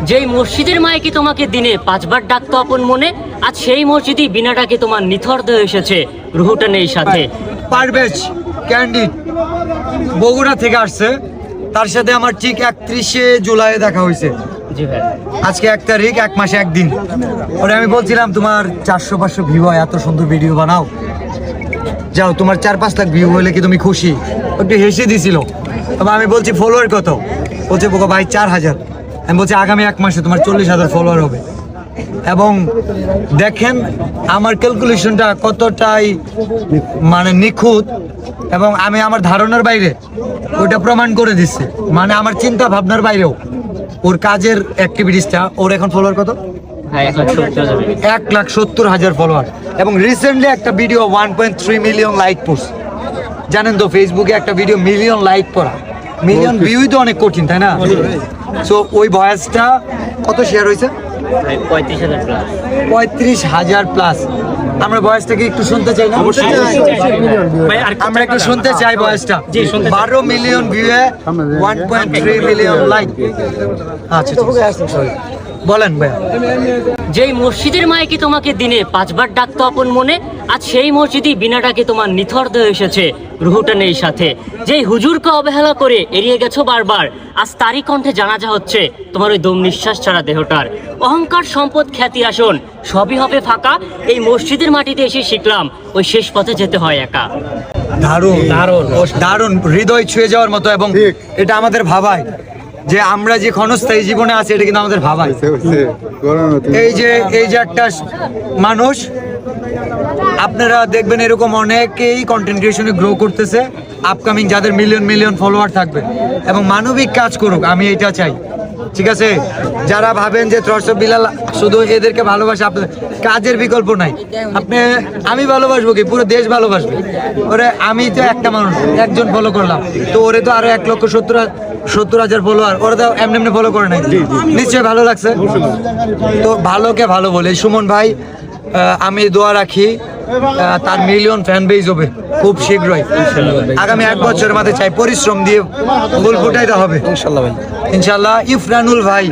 যেই মসজিদের মাইকে তোমাকে দিনে 5 বার ডাকতো আপন মনে, আজ সেই মসজিদই বিনা ডাকে তোমার নিথর হয়ে এসেছে, রুহুটা নেই সাথে। পারভেজ ক্যান্ডিড বগুড়া থেকে আসছে, তার সাথে আমার ঠিক 31শে জুলাই দেখা হয়েছে। জি ভাই। আজকে 1 তারিখ, 1 মাসে 1 দিন। ওরে আমি বলছিলাম তোমার 400-500 ভিউ হয়, এত সুন্দর ভিডিও বানাও, যাও তোমার 4-5 লাখ ভিউ হলে কি তুমি খুশি? একটু হেসে দিছিল। তবে আমি বলছি ফলোয়ার কত, বলছে বোকা ভাই 4000। আমি বলছি আগামী 1 মাসে তোমার 40,000 ফলোয়ার হবে। এবং দেখেন আমার ক্যালকুলেশনটা কতটাই মানে নিখুঁত, এবং আমি আমার ধারণার বাইরে ওটা প্রমাণ করে দিচ্ছি, মানে আমার চিন্তা ভাবনার বাইরেও ওর কাজের অ্যাক্টিভিটিসটা। ওর এখন ফলোয়ার কত? 1,70,000 ফলোয়ার। এবং রিসেন্টলি একটা ভিডিও 1.3 মিলিয়ন লাইক পড়ছে। জানেন তো ফেসবুকে একটা ভিডিও মিলিয়ন লাইক করা, মিলিয়ন ভিউই তো অনেক কঠিন, তাই না? সো ওই ভয়েসটা কত শেয়ার হয়েছে? 35,000 প্লাস। আমরা ভয়েসটাকে একটু শুনতে চাই না? আমরা একটু শুনতে চাই ভয়েসটা। 12 মিলিয়ন ভিউয়ে 1.3 মিলিয়ন লাইক। আচ্ছা বলেন ভাই। যেই মসজিদের মাইকে তোমাকে দিনে 5 বার ডাকতো আপন মনে, আজ সেই মসজিদই বিনা ডাকে তোমার নিথর হয়ে এসেছে, রুহুটা নেই সাথে। যেই হুজুরকে অবহেলা করে এড়িয়ে গেছো বারবার, আজ তারই কণ্ঠে জানাজা হচ্ছে তোমার ওই দম নিঃশ্বাস ছাড়া দেহটার। অহংকার, সম্পদ, খ্যাতি, আসন সবই হবে ফাঁকা, এই মসজিদের মাটিতে এসে শিখলাম ওই শেষ পথে যেতে হয় একা। দারুণ দারুণ দারুণ, হৃদয় ছুঁয়ে যাওয়ার মতো। এবং এটা আমাদের ভাবায় যে আমরা যে ক্ষণস্থায়ী জীবনে আছি, এটা কিন্তু আমাদের ভাবায়। এই যে একটা মানুষ, আপনারা দেখবেন এরকম অনেকেই কন্টেন্ট ক্রিয়েশনে গ্রো করতেছে, আপকামিং যাদের মিলিয়ন মিলিয়ন ফলোয়ার থাকবে এবং মানবিক কাজ করুক, আমি এটা চাই। ঠিক আছে, যারা ভাবেন যে থ্রটস অফ বিলাল শুধু এদেরকে ভালোবাসে, আপনাদের কাজের বিকল্প নাই। আমি ভালোবাসবো কি, পুরো দেশ ভালোবাসবে ওরে। আমি তো একটা মানুষ, একজন ফলো করলাম, তো ওরে তো আরো 1,70,000 ফলোয়ার, ওরা তো এমনি ফলো করে নাই। নিশ্চয়ই ভালো লাগছে, তো ভালোকে ভালো বলে। সুমন ভাই, আমি দোয়া রাখি তার মিলিয়ন ফ্যান বেজ হবে খুব শীঘ্রই, আগামী 1 বছরের মধ্যে। চাই পরিশ্রম দিয়ে ফুল ফুটাইতে হবে ইনশাল্লাহ ভাই, ইনশাল্লাহ। ইফরানুল ভাই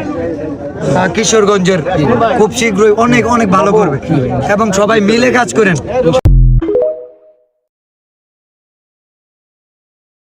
কিশোরগঞ্জের, খুব শীঘ্রই অনেক অনেক ভালো করবে, এবং সবাই মিলে কাজ করেন,